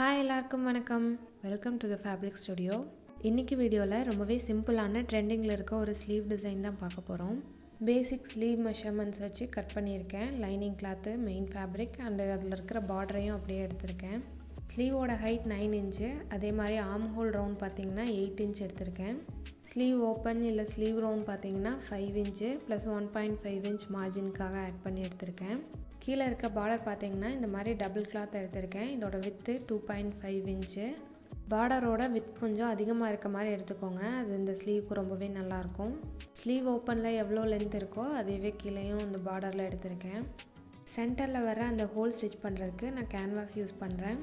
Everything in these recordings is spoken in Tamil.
ஹாய் எல்லாருக்கும் வணக்கம். Welcome to the fabric studio. இன்றைக்கி வீடியோவில் ரொம்பவே சிம்பிளான ட்ரெண்டிங்கில் இருக்க ஒரு ஸ்லீவ் டிசைன் தான் பார்க்க போகிறோம். பேசிக் ஸ்லீவ் மெஷர்மெண்ட்ஸ் வச்சு கட் பண்ணியிருக்கேன். Lining cloth, main fabric and அதில் இருக்கிற பார்டரையும் அப்படியே எடுத்திருக்கேன். ஸ்லீவோட ஹைட் 9 இன்ச்சு. அதே மாதிரி ஆர்ம் ஹோல் ரவுண்ட் பார்த்திங்கன்னா 8 இன்ச் எடுத்திருக்கேன். ஸ்லீவ் ஓப்பன் இல்லை ஸ்லீவ் ரவுண்ட் பார்த்திங்கன்னா 5 இன்ச்சு ப்ளஸ் 1.5 இன்ச் மார்ஜினுக்காக ஆட் பண்ணி எடுத்திருக்கேன். கீழே இருக்க பார்டர் பார்த்திங்கன்னா இந்த மாதிரி டபுள் கிளாத் எடுத்திருக்கேன். இதோட வித்து 2.5 இன்ச்சு. பார்டரோட வித் கொஞ்சம் அதிகமாக இருக்க மாதிரி எடுத்துக்கோங்க. அது இந்த ஸ்லீவுக்கு ரொம்பவே நல்லாயிருக்கும். ஸ்லீவ் ஓப்பனில் எவ்வளோ லென்த் இருக்கோ அதேவே கீழேயும் இந்த பார்டரில் எடுத்திருக்கேன். சென்டரில் வர அந்த ஹோல் ஸ்டிச் பண்ணுறதுக்கு நான் கேன்வாஸ் யூஸ் பண்ணுறேன்.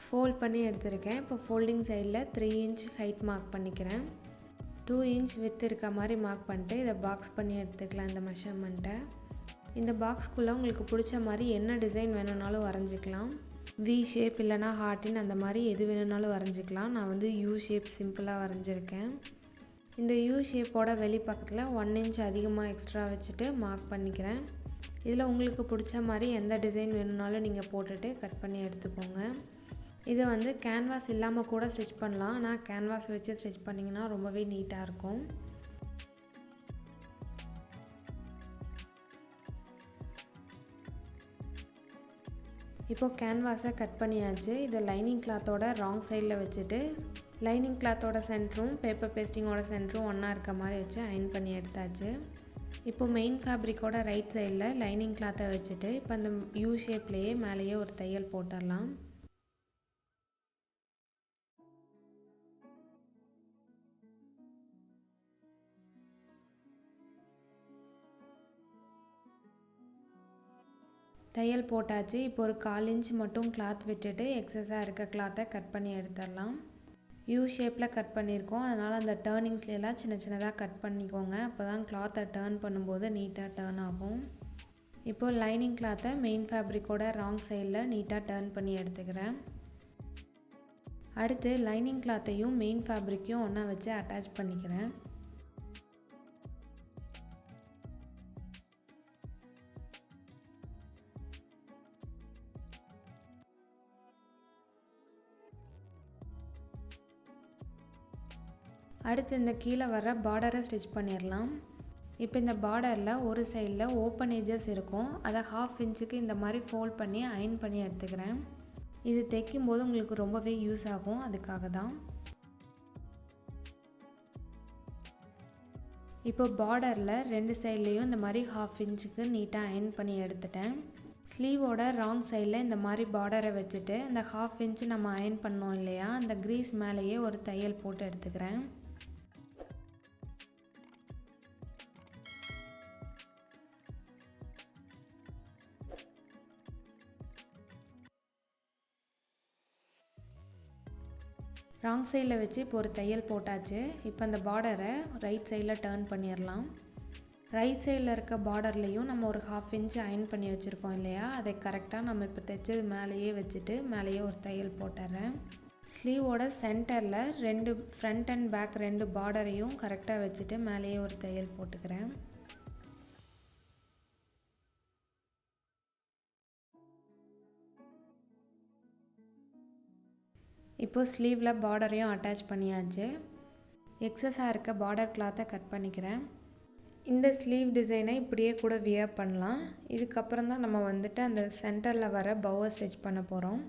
ஃபோல்ட் பண்ணி எடுத்திருக்கேன். இப்போ ஃபோல்டிங் சைடில் 3 இன்ச் ஹைட் மார்க் பண்ணிக்கிறேன். 2 இன்ச் வித் இருக்க மாதிரி மார்க் பண்ணிட்டு இதை பாக்ஸ் பண்ணி எடுத்துக்கலாம். இந்த மெஷர்மெண்ட்டை இந்த பாக்ஸ்க்குள்ளே உங்களுக்கு பிடிச்ச மாதிரி என்ன டிசைன் வேணும்னாலும் வரைஞ்சிக்கலாம். வி ஷேப் இல்லைனா ஹார்ட்டின் அந்த மாதிரி எது வேணும்னாலும் வரைஞ்சிக்கலாம். நான் வந்து யூ ஷேப் சிம்பிளாக வரைஞ்சிருக்கேன். இந்த யூ ஷேப்போட வெளி பக்கத்தில் 1 இன்ச் அதிகமாக எக்ஸ்ட்ரா வச்சுட்டு மார்க் பண்ணிக்கிறேன். இதில் உங்களுக்கு பிடிச்ச மாதிரி எந்த டிசைன் வேணும்னாலும் நீங்கள் போட்டுட்டு கட் பண்ணி எடுத்துக்கோங்க. இதை வந்து கேன்வாஸ் இல்லாமல் கூட ஸ்டிச் பண்ணலாம். ஆனால் கேன்வாஸ் வச்சு ஸ்டிச் பண்ணிங்கன்னா ரொம்பவே நீட்டாக இருக்கும். இப்போது கேன்வாஸை கட் பண்ணியாச்சு. இதை லைனிங் கிளாத்தோட ராங் சைடில் வச்சுட்டு லைனிங் கிளாத்தோட சென்டரும் பேப்பர் பேஸ்டிங்கோட சென்டரும் ஒன்றா இருக்க மாதிரி வச்சு அயன் பண்ணி எடுத்தாச்சு. இப்போது மெயின் ஃபேப்ரிக்கோட ரைட் சைடில் லைனிங் கிளாத்தை வச்சுட்டு இப்போ அந்த யூ ஷேப்லேயே மேலேயே ஒரு தையல் போட்டுடலாம். தையல் போட்டாச்சு. இப்போ ஒரு 1/4 இன்ச் மட்டும் கிளாத் விட்டுட்டு எக்ஸஸாக இருக்க கிளாத்தை கட் பண்ணி எடுத்துடலாம். யூ ஷேப்பில் கட் பண்ணியிருக்கோம். அதனால் அந்த டேர்னிங்ஸ்லாம் சின்ன சின்னதாக கட் பண்ணிக்கோங்க. அப்போ தான் கிளாத்தை டேர்ன் பண்ணும்போது நீட்டாக டேர்ன் ஆகும். இப்போது லைனிங் கிளாத்தை மெயின் ஃபேப்ரிக்கோட ராங் சைடில் நீட்டாக டேர்ன் பண்ணி எடுத்துக்கிறேன். அடுத்து லைனிங் கிளாத்தையும் மெயின் ஃபேப்ரிக்கையும் ஒன்றா வச்சு அட்டாச் பண்ணிக்கிறேன். அடுத்து இந்த கீழே வர பார்டரை ஸ்டிச் பண்ணிடலாம். இப்போ இந்த பார்டரில் ஒரு சைடில் ஓப்பன் ஏஜஸ் இருக்கும். அதை 1/2 இன்ச்சுக்கு இந்த மாதிரி ஃபோல்ட் பண்ணி அயன் பண்ணி எடுத்துக்கிறேன். இது தைக்கும்போது உங்களுக்கு ரொம்பவே யூஸ் ஆகும். அதுக்காக தான். இப்போ பார்டரில் 2 சைட்லேயும் இந்த மாதிரி 1/2 இன்ச்சுக்கு நீட்டாக அயன் பண்ணி எடுத்துட்டேன். ஸ்லீவோட ராங் சைடில் இந்த மாதிரி பார்டரை வச்சுட்டு அந்த 1/2 இன்ச்சு நம்ம அயன் பண்ணோம் இல்லையா, அந்த க்ரீஸ் மேலேயே ஒரு தையல் போட்டு எடுத்துக்கிறேன். ராங் சைடில் வச்சு இப்போ ஒரு தையல் போட்டாச்சு. இப்போ அந்த பார்டரை ரைட் சைடில் டேர்ன் பண்ணிடலாம். ரைட் சைடில் இருக்க பார்டர்லேயும் நம்ம ஒரு 1/2 இன்ச்சு அயன் பண்ணி வச்சுருக்கோம் இல்லையா, அதை கரெக்டாக நம்ம இப்போ தைச்சது மேலேயே வச்சுட்டு மேலேயே ஒரு தையல் போட்டுறேன். ஸ்லீவோட சென்டரில் 2 ஃப்ரண்ட் அண்ட் பேக் 2 பார்டரையும் கரெக்டாக வச்சுட்டு மேலேயே ஒரு தையல் போட்டுக்கிறேன். இப்போது ஸ்லீவில் பார்டரையும் அட்டாச் பண்ணியாச்சு. எக்ஸஸாக இருக்க பார்டர் கிளாத்தை கட் பண்ணிக்கிறேன். இந்த ஸ்லீவ் டிசைனை இப்படியே கூட வியர் பண்ணலாம். இதுக்கப்புறம் தான் நம்ம வந்துட்டு அந்த சென்டரில் வர பவுவை ஸ்டிச் பண்ண போகிறோம்.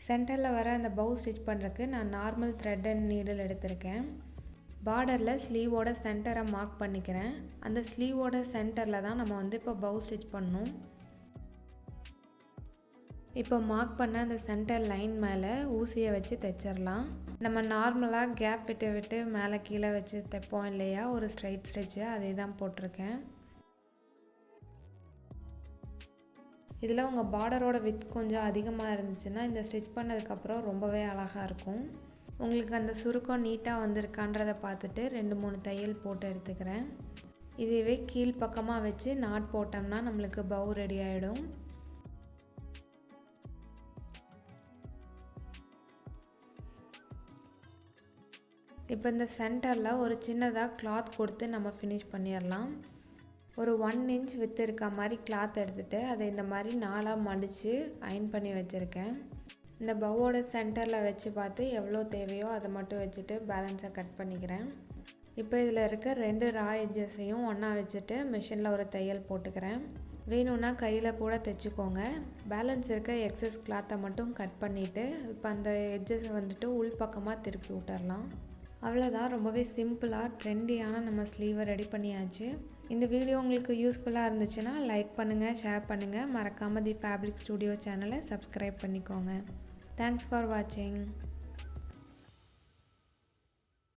சென்டரில் வர அந்த பவு ஸ்டிச் பண்ணுறதுக்கு நான் நார்மல் த்ரெட் அண்ட் நீடில் எடுத்திருக்கேன். பார்டரில் ஸ்லீவோட சென்டரை மார்க் பண்ணிக்கிறேன். அந்த ஸ்லீவோட சென்டரில் தான் நம்ம வந்து இப்போ பவு ஸ்டிச் பண்ணணும். இப்போ மார்க் பண்ண அந்த சென்டர் லைன் மேலே ஊசியை வச்சு தைச்சிடலாம். நம்ம நார்மலாக கேப் விட்டு விட்டு மேலே கீழே வச்சு தைப்போம் இல்லையா, ஒரு ஸ்ட்ரைட் ஸ்டிச்சு, அதே தான் போட்டிருக்கேன். இதில் உங்கள் பார்டரோட வித் கொஞ்சம் அதிகமாக இருந்துச்சுன்னா இந்த ஸ்டிச் பண்ணதுக்கப்புறம் ரொம்பவே அழகாக இருக்கும். உங்களுக்கு அந்த சுருக்கம் நீட்டாக வந்திருக்கான்றதை பார்த்துட்டு 2-3 தையல் போட்டு எடுத்துக்கிறேன். இதுவே கீழ் பக்கமாக வச்சு நாட் போட்டோம்னா நம்மளுக்கு பவு ரெடி ஆகிடும். இப்போ இந்த சென்டரில் ஒரு சின்னதாக கிளாத் கொடுத்து நம்ம ஃபினிஷ் பண்ணிடலாம். ஒரு 1 இன்ச் வித்து இருக்க மாதிரி கிளாத் எடுத்துகிட்டு அதை இந்த மாதிரி 4ஆக மடித்து அயன் பண்ணி வச்சுருக்கேன். இந்த பவ்வோட சென்டரில் வச்சு பார்த்து எவ்வளோ தேவையோ அதை மட்டும் வச்சுட்டு பேலன்ஸை கட் பண்ணிக்கிறேன். இப்போ இதில் இருக்க 2 ரா எட்ஜஸையும் ஒன்றா வச்சுட்டு மிஷினில் ஒரு தையல் போட்டுக்கிறேன். வேணும்னா கையில் கூட தைச்சிக்கோங்க. பேலன்ஸ் இருக்க எக்ஸஸ் கிளாத்தை மட்டும் கட் பண்ணிவிட்டு இப்போ அந்த எட்ஜஸை வந்துட்டு உள் பக்கமாக திருப்பி விட்டுறலாம். அவ்வளோதான், ரொம்பவே சிம்பிளாக ட்ரெண்டியான நம்ம ஸ்லீவை ரெடி பண்ணியாச்சு. இந்த வீடியோ உங்களுக்கு யூஸ்ஃபுல்லாக இருந்துச்சுன்னா லைக் பண்ணுங்கள், ஷேர் பண்ணுங்கள். மறக்காமல் தி ஃபேப்ரிக் ஸ்டுடியோ சேனலை சப்ஸ்கிரைப் பண்ணிக்கோங்க. தேங்க்ஸ் ஃபார் வாட்சிங்.